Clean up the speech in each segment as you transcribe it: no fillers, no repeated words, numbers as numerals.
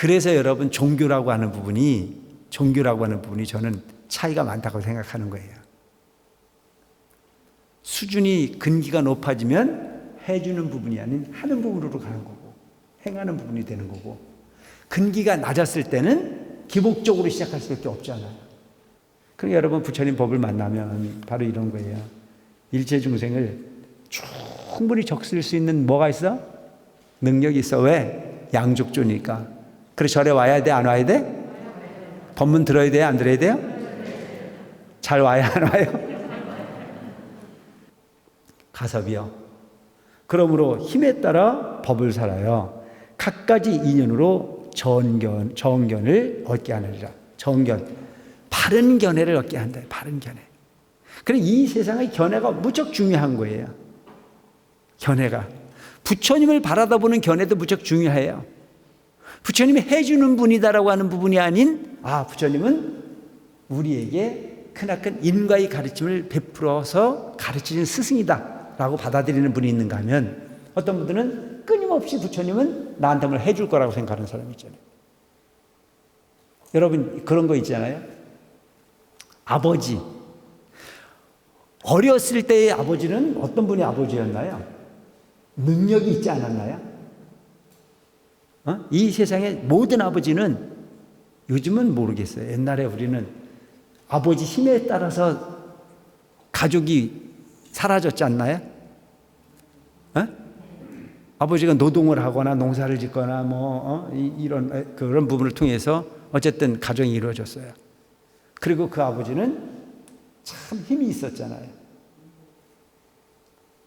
그래서 여러분 종교라고 하는 부분이 저는 차이가 많다고 생각하는 거예요. 수준이 근기가 높아지면 해주는 부분이 아닌 하는 부분으로 가는 거고 행하는 부분이 되는 거고, 근기가 낮았을 때는 기복적으로 시작할 수밖에 없잖아요. 그러니까 여러분 부처님 법을 만나면 바로 이런 거예요. 일체 중생을 충분히 적실 수 있는 뭐가 있어? 능력이 있어. 왜? 양족조니까. 그래서 절에 와야 돼? 안 와야 돼? 법문 들어야 돼요? 안 들어야 돼요? 잘 와요? 안 와요? 가섭이요. 그러므로 힘에 따라 법을 살아요. 갖가지 인연으로 정견을 얻게 하느니라. 정견, 바른 견해를 얻게 한다. 바른 견해. 그래서 이 세상의 견해가 무척 중요한 거예요. 견해가. 부처님을 바라다보는 견해도 무척 중요해요. 부처님이 해주는 분이다라고 하는 부분이 아닌, 부처님은 우리에게 크나큰 인과의 가르침을 베풀어서 가르치는 스승이다 라고 받아들이는 분이 있는가 하면, 어떤 분들은 끊임없이 부처님은 나한테 뭘 해줄 거라고 생각하는 사람이 있잖아요. 여러분 그런 거 있잖아요. 아버지, 어렸을 때의 아버지는 어떤 분이 아버지였나요? 능력이 있지 않았나요? 이 세상의 모든 아버지는, 요즘은 모르겠어요. 옛날에 우리는 아버지 힘에 따라서 가족이 사라졌지 않나요? 아버지가 노동을 하거나 농사를 짓거나 이런 그런 부분을 통해서 어쨌든 가정이 이루어졌어요. 그리고 그 아버지는 참 힘이 있었잖아요.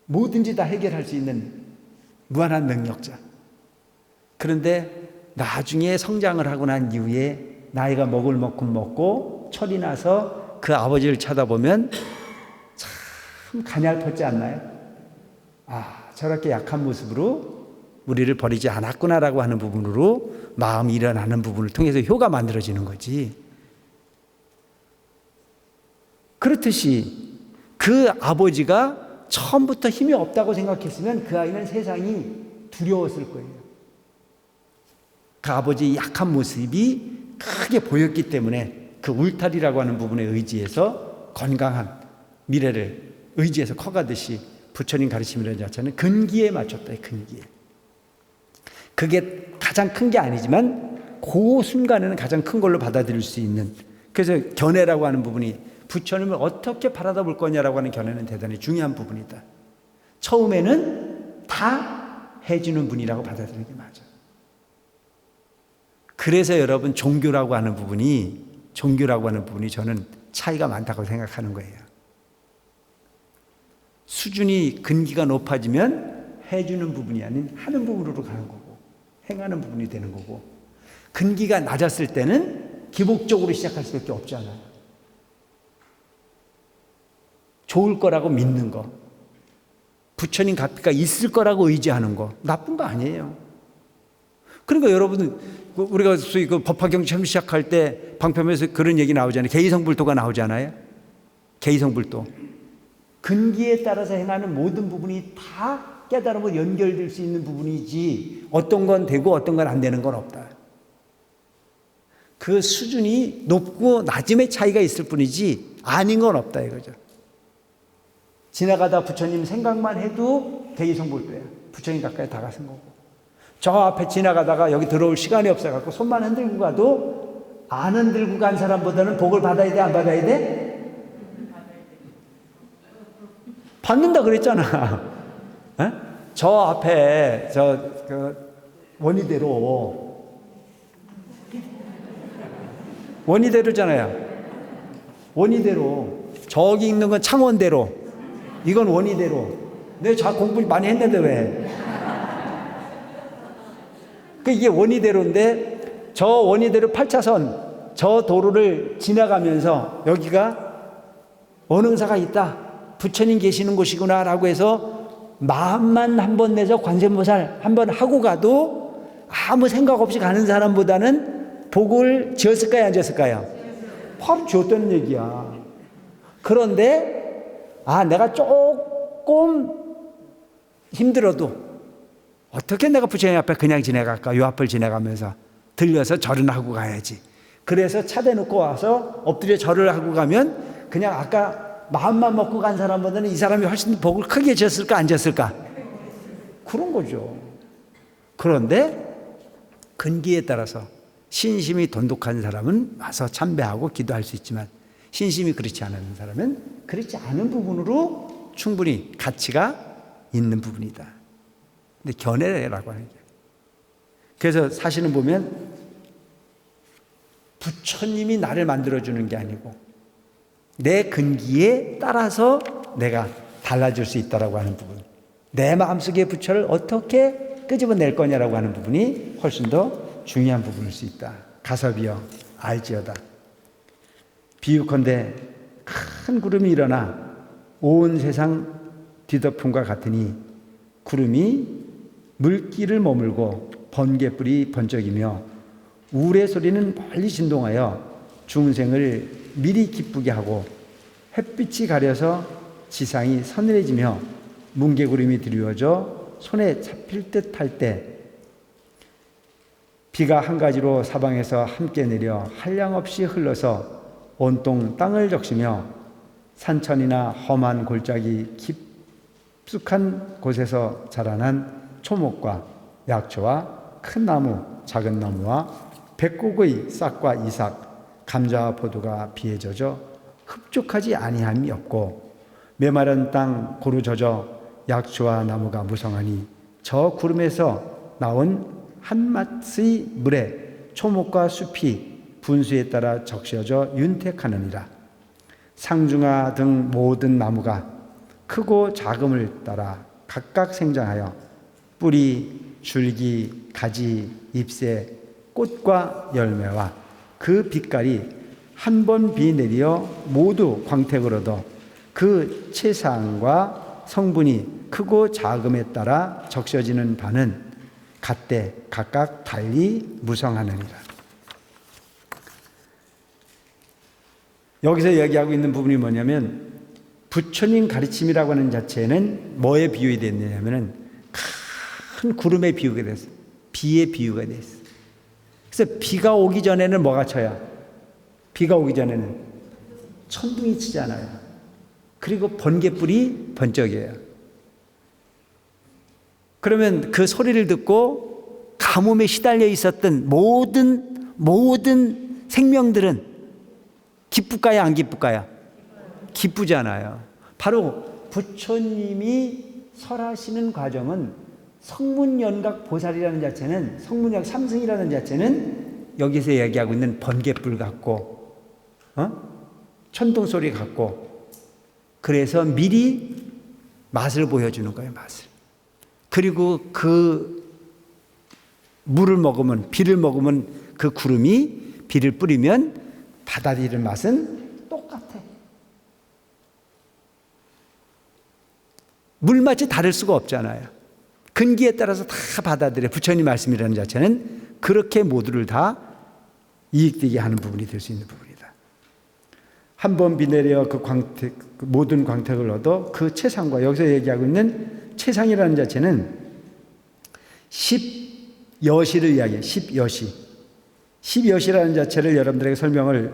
뭐든지 다 해결할 수 있는 무한한 능력자. 그런데 나중에 성장을 하고 난 이후에 나이가 먹을 만큼 먹고 철이 나서 그 아버지를 쳐다보면 참 가냘ფ지 않나요? 저렇게 약한 모습으로 우리를 버리지 않았구나라고 하는 부분으로 마음이 일어나는 부분을 통해서 효가 만들어지는 거지. 그렇듯이 그 아버지가 처음부터 힘이 없다고 생각했으면 그 아이는 세상이 두려웠을 거예요. 그 아버지의 약한 모습이 크게 보였기 때문에 그 울타리라고 하는 부분에 의지해서 건강한 미래를 의지해서 커가듯이, 부처님 가르침이라는 자체는 근기에 맞췄다. 근기에. 그게 가장 큰 게 아니지만 그 순간에는 가장 큰 걸로 받아들일 수 있는, 그래서 견해라고 하는 부분이 부처님을 어떻게 바라다 볼 거냐라고 하는 견해는 대단히 중요한 부분이다. 처음에는 다 해주는 분이라고 받아들이는 게 맞아. 그래서 여러분 종교라고 하는 부분이 저는 차이가 많다고 생각하는 거예요. 수준이 근기가 높아지면 해주는 부분이 아닌 하는 부분으로 가는 거고 행하는 부분이 되는 거고, 근기가 낮았을 때는 기복적으로 시작할 수밖에 없잖아요. 좋을 거라고 믿는 거, 부처님 값비가 있을 거라고 의지하는 거, 나쁜 거 아니에요. 그러니까 여러분, 우리가 소위 그 법화경 처음 시작할 때 방편에서 그런 얘기 나오잖아요. 개의성불도가 나오잖아요. 개의성불도. 근기에 따라서 행하는 모든 부분이 다 깨달음으로 연결될 수 있는 부분이지, 어떤 건 되고 어떤 건 안 되는 건 없다. 그 수준이 높고 낮음의 차이가 있을 뿐이지 아닌 건 없다 이거죠. 지나가다 부처님 생각만 해도 개의성불도야. 부처님 가까이 다가선 거고, 저 앞에 지나가다가 여기 들어올 시간이 없어갖고 손만 흔들고 가도 안 흔들고 간 사람보다는 복을 받아야 돼, 안 받아야 돼? 받는다 그랬잖아. 저 앞에 원희대로잖아요. 원희대로. 저기 있는 건 창원대로, 이건 원희대로. 내가 공부 많이 했는데 왜? 이게 원희대로인데, 저 원희대로 8차선 저 도로를 지나가면서 여기가 원흥사가 있다, 부처님 계시는 곳이구나 라고 해서 마음만 한번 내서 관세음보살 한번 하고 가도 아무 생각 없이 가는 사람보다는 복을 지었을까요, 안 지었을까요? 바로 지었다는 얘기야. 그런데 내가 조금 힘들어도 어떻게 내가 부처님 앞에 그냥 지나갈까? 요 앞을 지나가면서 들려서 절은 하고 가야지. 그래서 차 대놓고 와서 엎드려 절을 하고 가면 그냥 아까 마음만 먹고 간 사람보다는 이 사람이 훨씬 복을 크게 졌을까 안 졌을까? 그런 거죠. 그런데 근기에 따라서 신심이 돈독한 사람은 와서 참배하고 기도할 수 있지만 신심이 그렇지 않은 사람은 그렇지 않은 부분으로 충분히 가치가 있는 부분이다. 근데 견해라고 하는 게. 그래서 사실은 보면 부처님이 나를 만들어주는 게 아니고 내 근기에 따라서 내가 달라질 수 있다라고 하는 부분, 내 마음속의 부처를 어떻게 끄집어낼 거냐라고 하는 부분이 훨씬 더 중요한 부분일 수 있다. 가섭이여 알지어다. 비유컨대 큰 구름이 일어나 온 세상 뒤덮음과 같으니 구름이 물길을 머물고 번개불이 번쩍이며 우레 소리는 멀리 진동하여 중생을 미리 기쁘게 하고 햇빛이 가려서 지상이 서늘해지며 뭉게구름이 드리워져 손에 잡힐 듯 할 때 비가 한 가지로 사방에서 함께 내려 한량없이 흘러서 온통 땅을 적시며 산천이나 험한 골짜기 깊숙한 곳에서 자라난 초목과 약초와 큰 나무, 작은 나무와 백곡의 싹과 이삭, 감자와 포도가 비에 젖어 흡족하지 아니함이 없고 메마른 땅 고루 젖어 약초와 나무가 무성하니 저 구름에서 나온 한맛의 물에 초목과 숲이 분수에 따라 적셔져 윤택하느니라. 상중하 등 모든 나무가 크고 작음을 따라 각각 생장하여 뿌리, 줄기, 가지, 잎새, 꽃과 열매와 그 빛깔이 한 번 비 내리어 모두 광택을 얻어 그 체상과 성분이 크고 작음에 따라 적셔지는 바는 갓대 각각 달리 무성하느니라. 여기서 얘기하고 있는 부분이 뭐냐면 부처님 가르침이라고 하는 자체는 뭐에 비유가 됐느냐면 큰 구름에 비유가 됐어요. 비에 비유가 됐어요. 그래서 비가 오기 전에는 뭐가 쳐요? 비가 오기 전에는 천둥이 치잖아요. 그리고 번개불이 번쩍여요. 그러면 그 소리를 듣고 가뭄에 시달려 있었던 모든 생명들은 기쁠까요? 안 기쁠까요? 기쁘잖아요. 바로 부처님이 설하시는 과정은 성문연각 보살이라는 자체는, 성문연각 삼승이라는 자체는 여기서 얘기하고 있는 번개불 같고 천둥소리 같고, 그래서 미리 맛을 보여주는 거예요. 맛을. 그리고 그 물을 먹으면, 비를 먹으면 그 구름이 비를 뿌리면 받아들이는 맛은 똑같아. 물맛이 다를 수가 없잖아요. 근기에 따라서 다 받아들여. 부처님 말씀이라는 자체는 그렇게 모두를 다 이익되게 하는 부분이 될 수 있는 부분이다. 한 번 비 내려 그 광택, 그 모든 광택을 얻어 그 채상과, 여기서 얘기하고 있는 채상이라는 자체는 십여시를 이야기해요. 십여시. 십여시라는 자체를 여러분들에게 설명을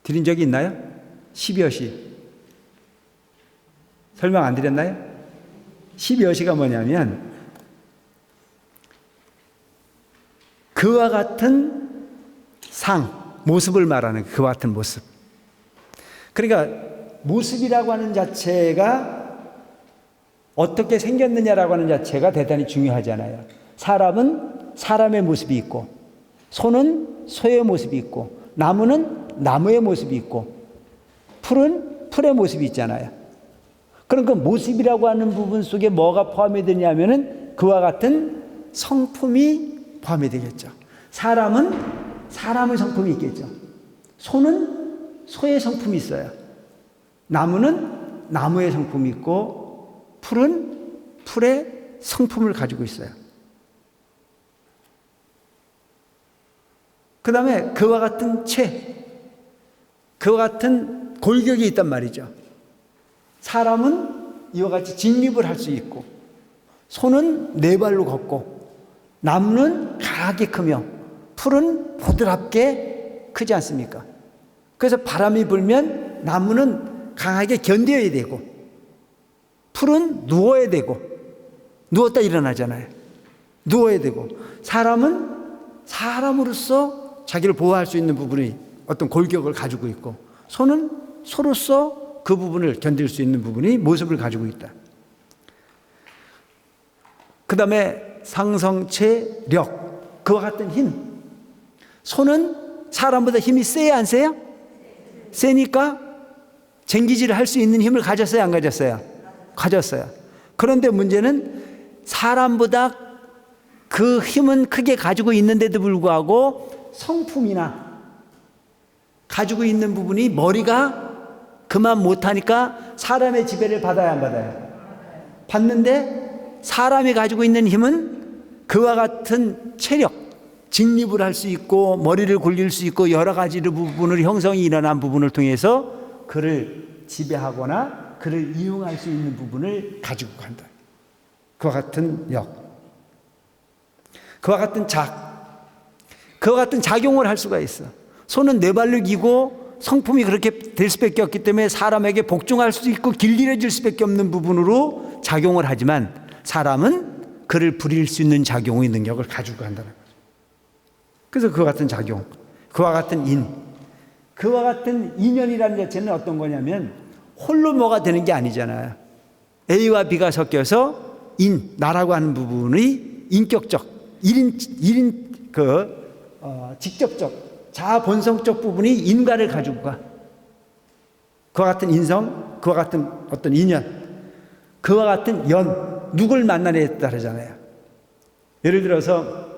드린 적이 있나요? 십여시. 설명 안 드렸나요? 십여시가 뭐냐면 그와 같은 상, 모습을 말하는 그와 같은 모습. 그러니까 모습이라고 하는 자체가 어떻게 생겼느냐라고 하는 자체가 대단히 중요하잖아요. 사람은 사람의 모습이 있고, 소는 소의 모습이 있고, 나무는 나무의 모습이 있고, 풀은 풀의 모습이 있잖아요. 그럼 그 모습이라고 하는 부분 속에 뭐가 포함이 되냐면은 그와 같은 성품이 포함이 되겠죠. 사람은 사람의 성품이 있겠죠. 소는 소의 성품이 있어요. 나무는 나무의 성품이 있고, 풀은 풀의 성품을 가지고 있어요. 그 다음에 그와 같은 그와 같은 골격이 있단 말이죠. 사람은 이와 같이 직립을 할 수 있고, 소는 네 발로 걷고, 나무는 강하게 크며, 풀은 보드랍게 크지 않습니까? 그래서 바람이 불면 나무는 강하게 견뎌야 되고, 풀은 누워야 되고, 누웠다 일어나잖아요. 누워야 되고, 사람은 사람으로서 자기를 보호할 수 있는 부분이 어떤 골격을 가지고 있고, 소는 소로서 그 부분을 견딜 수 있는 부분이 모습을 가지고 있다. 그 다음에 상성체력, 그와 같은 힘. 소는 사람보다 힘이 세야 안 세요? 세니까 쟁기질을 할 수 있는 힘을 가졌어요, 안 가졌어요? 가졌어요. 그런데 문제는 사람보다 그 힘은 크게 가지고 있는데도 불구하고 성품이나 가지고 있는 부분이 머리가 그만 못하니까 사람의 지배를 받아야 안 받아요? 받는데 사람이 가지고 있는 힘은 그와 같은 체력, 직립을 할 수 있고 머리를 굴릴 수 있고 여러 가지 부분으로 형성이 일어난 부분을 통해서 그를 지배하거나 그를 이용할 수 있는 부분을 가지고 간다. 그와 같은 역, 그와 같은 그와 같은 작용을 할 수가 있어. 소는 네 발로 기고 성품이 그렇게 될 수밖에 없기 때문에 사람에게 복종할 수 있고 길들여질 수밖에 없는 부분으로 작용을 하지만 사람은 그를 부릴 수 있는 작용의 능력을 가지고 간다는 거죠. 그래서 그와 같은 작용, 그와 같은 그와 같은 인연이라는 자체는 어떤 거냐면 홀로 뭐가 되는 게 아니잖아요. A와 B가 섞여서 나라고 하는 부분의 인격적, 직접적, 자본성적 부분이 인과를 가지고 가. 그와 같은 인성, 그와 같은 어떤 인연, 그와 같은 누굴 만나냐에 따르잖아요. 예를 들어서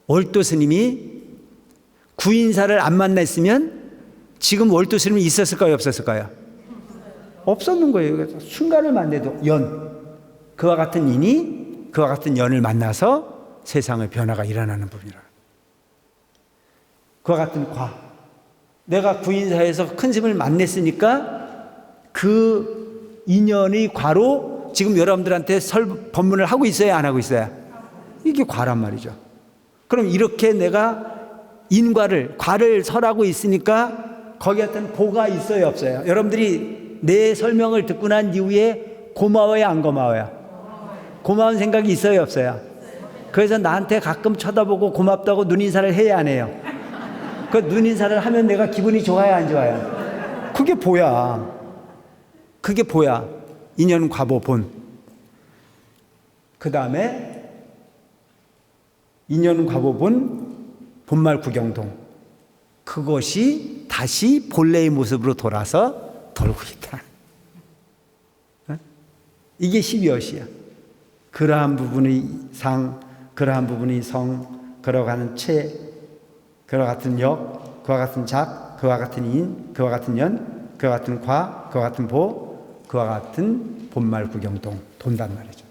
월도 스님이 구인사를 안 만났으면 지금 월도 스님이 있었을까요, 없었을까요? 없었는 거예요. 그래서 순간을 만나도 그와 같은 인이 그와 같은 연을 만나서 세상의 변화가 일어나는 부분이라. 그와 같은 내가 구인사에서 큰 스님을 만났으니까 그 인연의 과로 지금 여러분들한테 법문을 하고 있어요, 안 하고 있어요? 이게 과란 말이죠. 그럼 이렇게 내가 과를 설하고 있으니까 거기 같은 보가 있어요, 없어요? 여러분들이 내 설명을 듣고 난 이후에 고마워요, 안 고마워요? 고마운 생각이 있어요, 없어요? 그래서 나한테 가끔 쳐다보고 고맙다고 눈인사를 해야 안 해요? 그 눈인사를 하면 내가 기분이 좋아요, 안 좋아요? 그게 보야. 그게 보야. 인연, 과보, 본. 그 다음에 인연, 과보, 본, 본말, 구경동. 그것이 다시 본래의 모습으로 돌아서 돌고 있다. 이게 12여시야. 그러한 부분의 그러한 부분의 성, 그와 같은 그와 같은 역, 그와 같은 그와 같은 인, 그와 같은 연, 그와 같은 그와 같은 보, 그와 같은 본말, 구경동, 돈단 말이죠.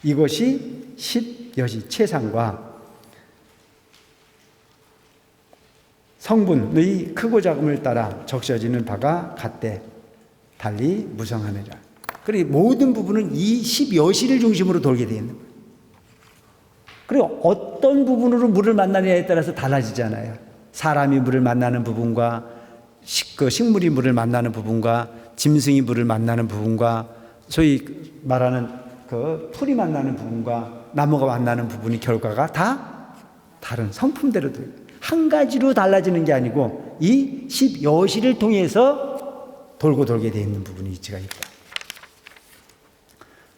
이것이 10여시 최상과 성분의 크고 작음을 따라 적셔지는 바가 같되 달리 무성하느니라. 그리고 모든 부분은 이 10여시를 중심으로 돌게 되어 있는 거예요. 그리고 어떤 부분으로 물을 만나느냐에 따라서 달라지잖아요. 사람이 물을 만나는 부분과 식물이 물을 만나는 부분과 짐승이 물을 만나는 부분과 소위 말하는 그 풀이 만나는 부분과 나무가 만나는 부분이 결과가 다 다른 성품대로 한 가지로 달라지는 게 아니고 이 10여시를 통해서 돌고 돌게 되어 있는 부분이 있지가 있다.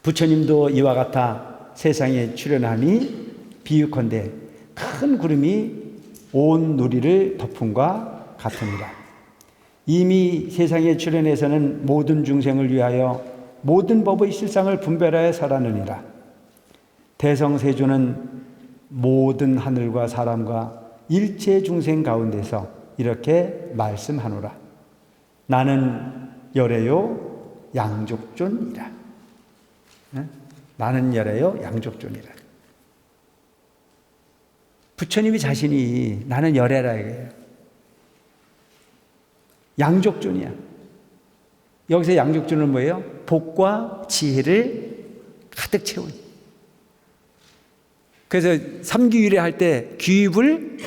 부처님도 이와 같아 세상에 출현하니 비유컨대 큰 구름이 온 누리를 덮음과 같으니라. 이미 세상에 출현해서는 모든 중생을 위하여 모든 법의 실상을 분별하여 설하느니라. 대성세조는 모든 하늘과 사람과 일체 중생 가운데서 이렇게 말씀하노라. 나는 열애요 양족존이라. 나는 열애요 양족존이라. 부처님이 자신이 나는 열애라 이거예요. 양족존이야. 여기서 양족존은 뭐예요? 복과 지혜를 가득 채운. 그래서 삼귀율에 할 때 귀입을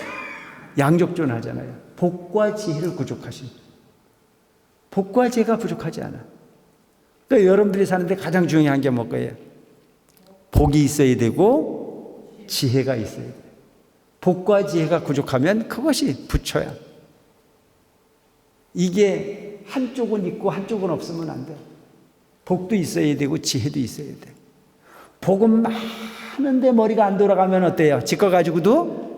양족존 하잖아요. 복과 지혜를 부족하신. 복과 지혜가 부족하지 않아. 그러니까 여러분들이 사는데 가장 중요한 게 뭐예요? 복이 있어야 되고 지혜가 있어야 돼. 복과 지혜가 부족하면 그것이 부처야. 이게 한쪽은 있고 한쪽은 없으면 안 돼. 복도 있어야 되고 지혜도 있어야 돼. 복은 많은데 머리가 안 돌아가면 어때요? 지껏 가지고도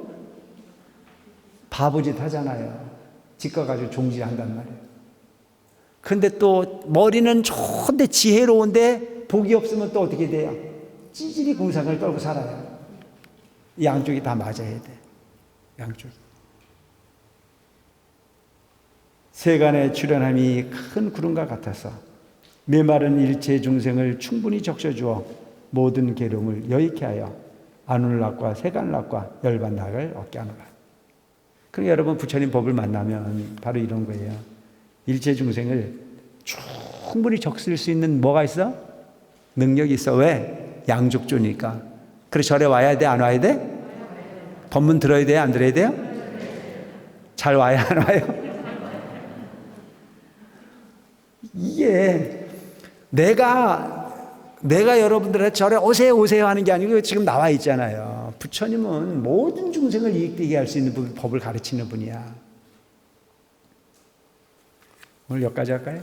바보짓 하잖아요. 지껏 가지고 종질한단 말이에요. 근데 또 머리는 좋은데 지혜로운데 복이 없으면 또 어떻게 돼요? 찌질이 궁상을 떨고 살아요. 이 양쪽이 다 맞아야 돼. 양쪽이. 세간의 출현함이 큰 구름과 같아서 메마른 일체 중생을 충분히 적셔주어 모든 계룡을 여의케 하여 안울락과 세간락과 열반락을 얻게 하노라. 그럼 여러분 부처님 법을 만나면 바로 이런 거예요. 일체 중생을 충분히 적실 수 있는 뭐가 있어? 능력이 있어. 왜? 양족조니까. 그래서 절에 와야 돼? 안 와야 돼? 법문 들어야 돼요? 안 들어야 돼요? 잘 와야 안 와요? 이게 내가 여러분들한테 절에 오세요 하는 게 아니고 지금 나와 있잖아요. 부처님은 모든 중생을 이익되게 할 수 있는 법을 가르치는 분이야. 오늘 여기까지 할까요?